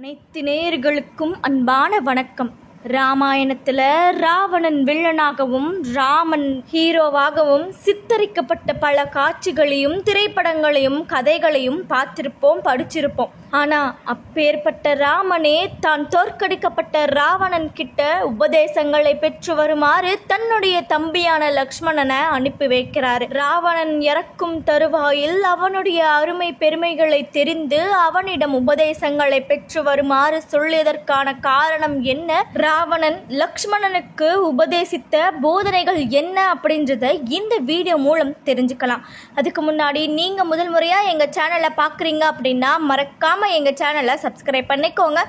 அனைத்து நேயர்களுக்கும் அன்பான வணக்கம். ராமாயணத்தில் ராவணன் வில்லனாகவும் ராமன் ஹீரோவாகவும் சித்தரிக்கப்பட்ட பல காட்சிகளையும் திரைப்படங்களையும் கதைகளையும் பார்த்திருப்போம், படிச்சிருப்போம். ஆனால் அப்பேற்பட்ட ராமனே தான் தோற்கடிக்கப்பட்ட ராவணன் கிட்ட உபதேசங்களை பெற்று வருமாறு தன்னுடைய தம்பியான லக்ஷ்மணனை அனுப்பி வைக்கிறாரு. ராவணன் இறக்கும் தருவாயில் அவனுடைய அருமை பெருமைகளை தெரிந்து அவனிடம் உபதேசங்களை பெற்று வருமாறு சொல்லியதற்கான காரணம் என்ன, ராவணன் லக்ஷ்மணனுக்கு உபதேசித்த போதனைகள் என்ன அப்படின்றத இந்த வீடியோ மூலம் தெரிஞ்சுக்கலாம். அதுக்கு முன்னாடி நீங்க முதல் முறையா எங்க சேனலை பார்க்குறீங்க அப்படின்னா மறக்காம எங்க சேனலை சப்ஸ்கிரைப் பண்ணிக்கோங்க.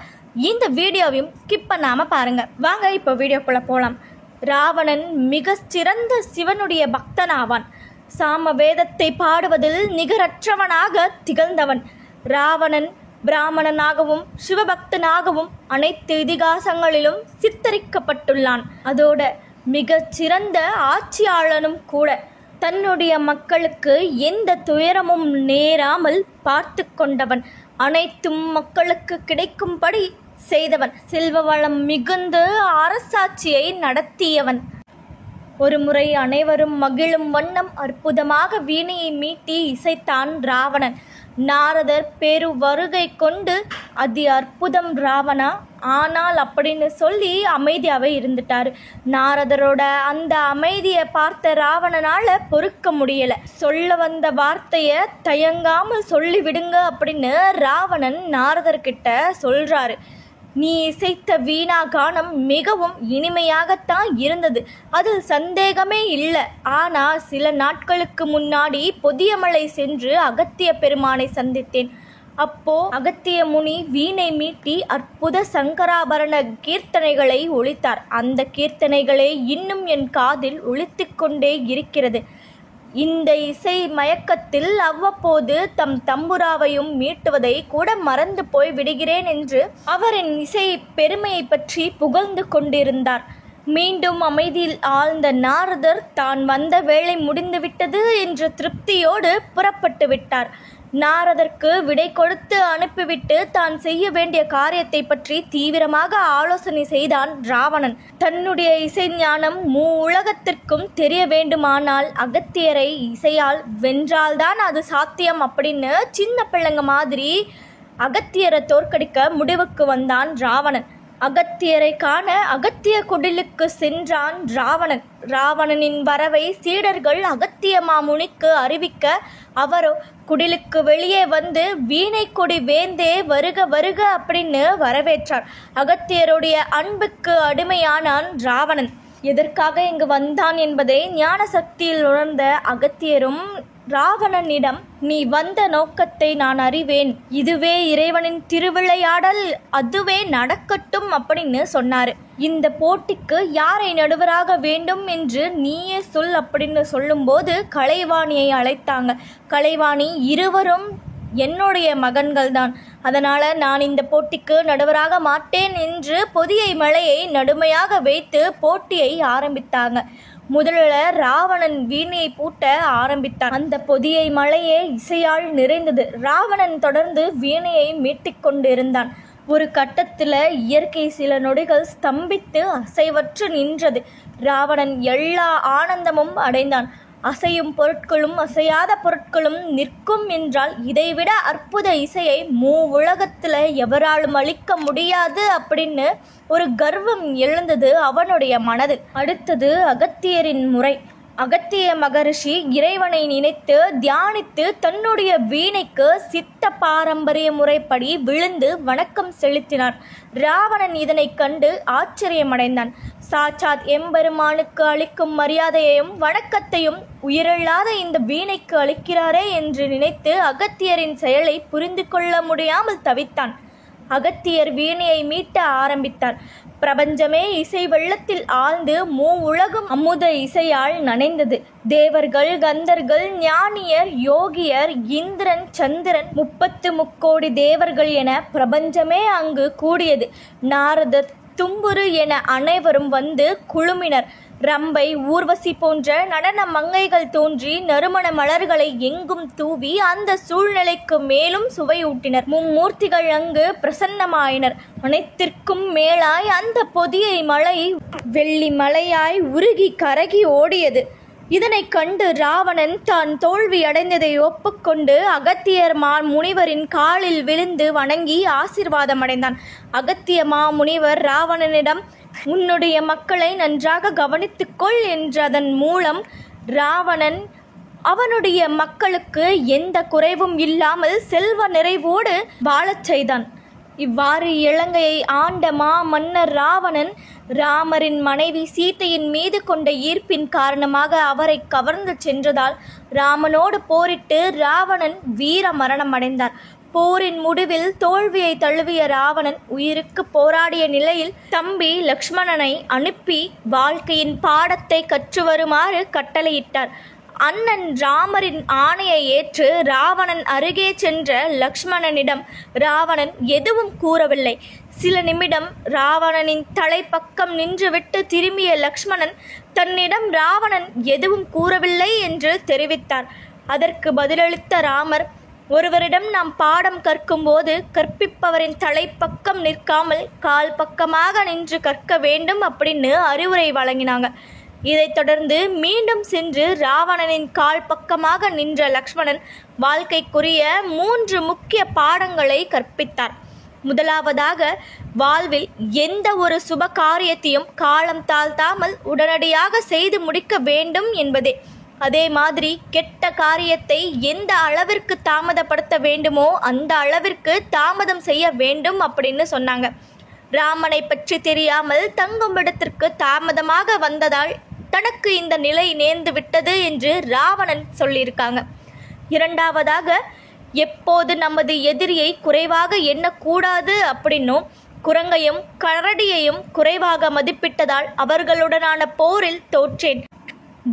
இந்த வீடியோவையும் ஸ்கிப் பண்ணாம பாருங்க. வாங்க இப்போ வீடியோக்குள்ள போலாம். ராவணன் மிக சிறந்த சிவனுடைய பக்தனாவான். சாம வேதத்தை பாடுவதில் நிகரற்றவனாக திகழ்ந்தவன். ராவணன் பிராமணனாகவும் சிவபக்தனாகவும் அனைத்து இதிகாசங்களிலும் சித்தரிக்கப்பட்டுள்ளான். அதோட மிக சிறந்த ஆட்சியாளனும் கூட. தன்னுடைய மக்களுக்கு எந்த துயரமும் நேராமல் பார்த்து கொண்டவன். அனைத்தும் மக்களுக்கு கிடைக்கும்படி செய்தவன். செல்வ வளம் மிகுந்து அரசாட்சியை நடத்தியவன். ஒரு முறை அனைவரும் மகிழும் வண்ணம் அற்புதமாக வீணையை மீட்டி இசைத்தான் ராவணன். நாரதர் பெரு வருகை கொண்டு அதி அற்புதம் ராவணா, ஆனால் அப்படின்னு சொல்லி அமைதியாகவே இருந்துட்டாரு. நாரதரோட அந்த அமைதியை பார்த்த ராவணனால் பொறுக்க முடியலை. சொல்ல வந்த வார்த்தையை தயங்காமல் சொல்லிவிடுங்க அப்படின்னு ராவணன் நாரதர்கிட்ட சொல்கிறாரு. நீ இசைத்த வீணா கானம் மிகவும் இனிமையாகத்தான் இருந்தது, அதில் சந்தேகமே இல்லை. ஆனால் சில நாட்களுக்கு முன்னாடி பொதியமலை சென்று அகத்திய பெருமானை சந்தித்தேன். அப்போ அகத்திய முனி வீணை மீட்டி அற்புத சங்கராபரண கீர்த்தனைகளை ஒலித்தார். அந்த கீர்த்தனைகளே இன்னும் என் காதில் ஒலித்து கொண்டே இருக்கிறது. இந்த இசை மயக்கத்தில் அவ்வப்போது தம் தம்புராவையும் மீட்டுவதை கூட மறந்து போய் விடுகிறேன் என்று அவரின் இசை பெருமையை பற்றி புகழ்ந்து கொண்டிருந்தார். மீண்டும் அமைதியில் ஆழ்ந்த நாரதர் தான் வந்த வேலை முடிந்துவிட்டது என்ற திருப்தியோடு புறப்பட்டு விட்டார். நாரதற்கு விடை கொடுத்து அனுப்பிவிட்டு தான் செய்ய வேண்டிய காரியத்தை பற்றி தீவிரமாக ஆலோசனை செய்தான் ராவணன். தன்னுடைய இசை ஞானம் உலகத்திற்கும் தெரிய வேண்டுமானால் அகத்தியரை இசையால் வென்றால்தான் அது சாத்தியம் அப்படின்னு சின்ன பிள்ளைங்க மாதிரி அகத்தியரை தோற்கடிக்க முடிவுக்கு வந்தான் ராவணன். அகத்தியரை காண அகத்திய குடிலுக்கு சென்றான் ராவணன். ராவணனின் வரவை சீடர்கள் அகத்திய மாமுனிக்கு அறிவிக்க அவரோ குடிலுக்கு வெளியே வந்து வீணை கொடி வேந்தே வருக வருக அப்படின்னு வரவேற்றார். அகத்தியருடைய அன்புக்கு அடிமையானான் ராவணன். எதற்காக இங்கு வந்தான் என்பதை ஞான சக்தியில் உணர்ந்த அகத்தியரும் ராவணனிடம், நீ வந்த நோக்கத்தை நான் அறிவேன், இதுவே இறைவனின் திருவிளையாடல், அதுவே நடக்கட்டும் அப்படின்னு சொன்னாரு. இந்த போட்டிக்கு யாரை நடுவராக வேண்டும் என்று நீயே சொல் அப்படின்னு சொல்லும்போது கலைவாணியை அழைத்தாங்க. கலைவாணி, இருவரும் என்னுடைய மகன்கள் தான், அதனால் நான் இந்த போட்டிக்கு நடுவராக மாட்டேன் என்று பொதியை மலையை நடுமையாக வைத்து போட்டியை ஆரம்பித்தாங்க. முதல்ல ராவணன் வீணையை பூட்ட ஆரம்பித்தான். அந்த பொதியை மலையே இசையால் நிறைந்தது. ராவணன் தொடர்ந்து வீணையை மீட்டிக்கொண்டிருந்தான். ஒரு கட்டத்தில் இயற்கை சில நொடிகள் ஸ்தம்பித்து அசைவற்று நின்றது. ராவணன் எல்லா ஆனந்தமும் அடைந்தான். அசையும் பொருட்களும் அசையாத பொருட்களும் நிற்கும் என்றால் இதைவிட அற்புத இசையை உலகத்தில் எவராலும் அளிக்க முடியாது அப்படின்னு ஒரு கர்வம் எழுந்தது அவனுடைய மனதில். அடுத்தது அகத்தியரின் முறை. அகத்திய மகரிஷி இறைவனை நினைத்து தியானித்து தன்னுடைய வீணைக்கு சித்த பாரம்பரிய முறைப்படி விழுந்து வணக்கம் செலுத்தினார். ராவணன் இதனை கண்டு ஆச்சரியமடைந்தான். சாட்சாத் எம்பெருமானுக்கு அளிக்கும் மரியாதையையும் வணக்கத்தையும் உயிரில்லாத இந்த வீணைக்கு அளிக்கிறாரே என்று நினைத்து அகத்தியரின் செயலை புரிந்து கொள்ள முடியாமல் தவித்தான். அகத்தியர் வீணையை மீட்ட ஆரம்பித்தார். பிரபஞ்சமே இசை வெள்ளத்தில் ஆழ்ந்து உலகம் அமுத இசையால் நனைந்தது. தேவர்கள், கந்தர்கள், ஞானியர், யோகியர், இந்திரன், சந்திரன், 33 தேவர்கள் என பிரபஞ்சமே அங்கு கூடியது. நாரதர், தும்புரு என அனைவரும் வந்து குழுமினர். ரம்பை, ஊர்வசி போன்ற நடன மங்கைகள் தோன்றி நறுமண மலர்களை எங்கும் தூவி அந்த சூழ்நிலைக்கு மேலும் சுவையூட்டினர். மும்மூர்த்திகள் அங்கு பிரசன்னமாயினர். அனைத்திற்கும் மேலாய் அந்த பொதியை மலை வெள்ளி மலையாய் உருகி கரகி ஓடியது. இதனை கண்டு ராவணன் தான் தோல்வி அடைந்ததை ஒப்புக்கொண்டு அகத்தியர் முனிவரின் காலில் விழுந்து வணங்கி ஆசீர்வாதம் அடைந்தான். அகத்திய முனிவர் ராவணனிடம், உன்னுடைய மக்களை நன்றாக கவனித்துக்கொள் என்றதன் மூலம் ராவணன் அவனுடைய மக்களுக்கு எந்த குறைவும் இல்லாமல் செல்வ நிறைவோடு வாழச் செய்தான். இவ்வாறு இலங்கையை ஆண்ட மன்னர் ராவணன் ராமரின் மனைவி சீதையின் மீது கொண்ட ஈர்ப்பின் காரணமாக அவரை கவர்ந்து சென்றதால் ராமனோடு போரிட்டு ராவணன் வீர மரணம் அடைந்தார். போரின் முடிவில் தோல்வியை தழுவிய ராவணன் உயிருக்கு போராடிய நிலையில் தம்பி லக்ஷ்மணனை அனுப்பி வாழ்க்கையின் பாடத்தை கற்று வருமாறு கட்டளையிட்டார். அண்ணன் ராமரின் ஆணையை ஏற்று ராவணன் அருகே சென்ற லக்ஷ்மணனிடம் ராவணன் எதுவும் கூறவில்லை. சில நிமிடம் ராவணனின் தலைப்பக்கம் நின்றுவிட்டு திரும்பிய லக்ஷ்மணன் தன்னிடம் ராவணன் எதுவும் கூறவில்லை என்று தெரிவித்தார். அதற்கு பதிலளித்த ராமர், ஒருவரிடம் நாம் பாடம் கற்கும்போது கற்பிப்பவரின் தலைப்பக்கம் நிற்காமல் கால் பக்கமாக நின்று கற்க வேண்டும் அப்படின்னு அறிவுரை வழங்கினாங்க. இதைத் தொடர்ந்து மீண்டும் சென்று ராவணனின் கால் பக்கமாக நின்ற லக்ஷ்மணன் வாழ்க்கைக்குரிய 3 முக்கிய பாடங்களை கற்பித்தார். முதலாவதாக, வாழ்வில் எந்த ஒரு சுப காரியத்தையும் காலம் தாழ்த்தாமல் உடனடியாக செய்து முடிக்க வேண்டும் என்பதே. அதே மாதிரி கெட்ட காரியத்தை எந்த அளவிற்கு தாமதப்படுத்த வேண்டுமோ அந்த அளவிற்கு தாமதம் செய்ய வேண்டும் அப்படின்னு சொன்னாங்க. ராமனை பற்றி தெரியாமல் தங்கும் இடத்திற்கு தாமதமாக வந்ததால் தனக்கு இந்த நிலை நேர்ந்து விட்டது என்று ராவணன் சொல்லியிருக்காங்க. இரண்டாவதாக, எப்போது நமது எதிரியை குறைவாக எண்ணக்கூடாது அப்படின்னும் குரங்கையும் கரடியையும் குறைவாக மதிப்பிட்டதால் அவர்களுடனான போரில் தோற்றேன்.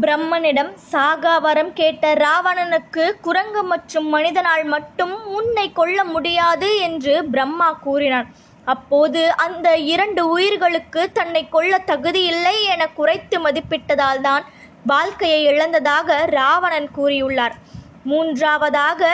பிரம்மனிடம் சாகா வரம் கேட்ட ராவணனுக்கு குரங்கு மற்றும் மனிதனால் மட்டும் உன்னை கொல்ல முடியாது என்று பிரம்மா கூறினார். அப்போது அந்த 2 உயிர்களுக்கு தன்னை கொல்ல தகுதியில்லை என குறைத்து மதிப்பிட்டதால் தான் வாழ்க்கையை இழந்ததாக ராவணன் கூறியுள்ளார். மூன்றாவதாக,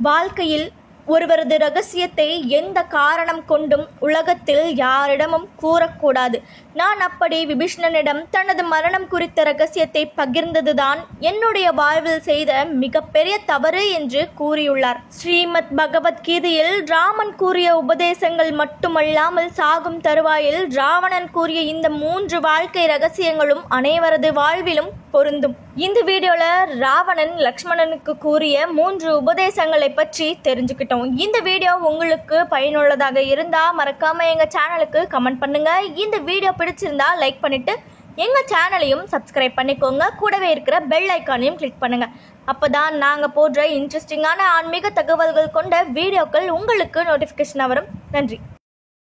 வாழ்க்கையில் ஒருவரது இரகசியத்தை எந்த காரணம் கொண்டும் உலகத்தில் யாரிடமும் கூறக்கூடாது. நான் அப்படி விபீஷணனிடம் தனது மரணம் குறித்த இரகசியத்தை பகிர்ந்ததுதான் என்னுடைய வாழ்வில் செய்த மிகப்பெரிய தவறு என்று கூறியுள்ளார். ஸ்ரீமத் பகவத்கீதையில் ராமன் கூறிய உபதேசங்கள் மட்டுமல்லாமல் சாகும் தருவாயில் ராவணன் கூறிய இந்த 3 வாழ்க்கை இரகசியங்களும் அனைவரது வாழ்விலும் பொருந்தும். இந்த வீடியோல ராவணன் லக்ஷ்மணனுக்கு கூறிய 3 உபதேசங்களை பற்றி தெரிஞ்சுக்கிட்டோம். இந்த வீடியோ உங்களுக்கு பயனுள்ளதாக இருந்தா மறக்காம எங்க சேனலுக்கு கமெண்ட் பண்ணுங்க. இந்த வீடியோ பிடிச்சிருந்தா லைக் பண்ணிட்டு எங்க சேனலையும் சப்ஸ்கிரைப் பண்ணிக்கோங்க. கூடவே இருக்கிற பெல் ஐக்கானையும் கிளிக் பண்ணுங்க. அப்பதான் நாங்க போடுற இன்ட்ரெஸ்டிங்கான ஆன்மீக தகவல்கள் கொண்ட வீடியோக்கள் உங்களுக்கு நோட்டிபிகேஷன் வரும். நன்றி.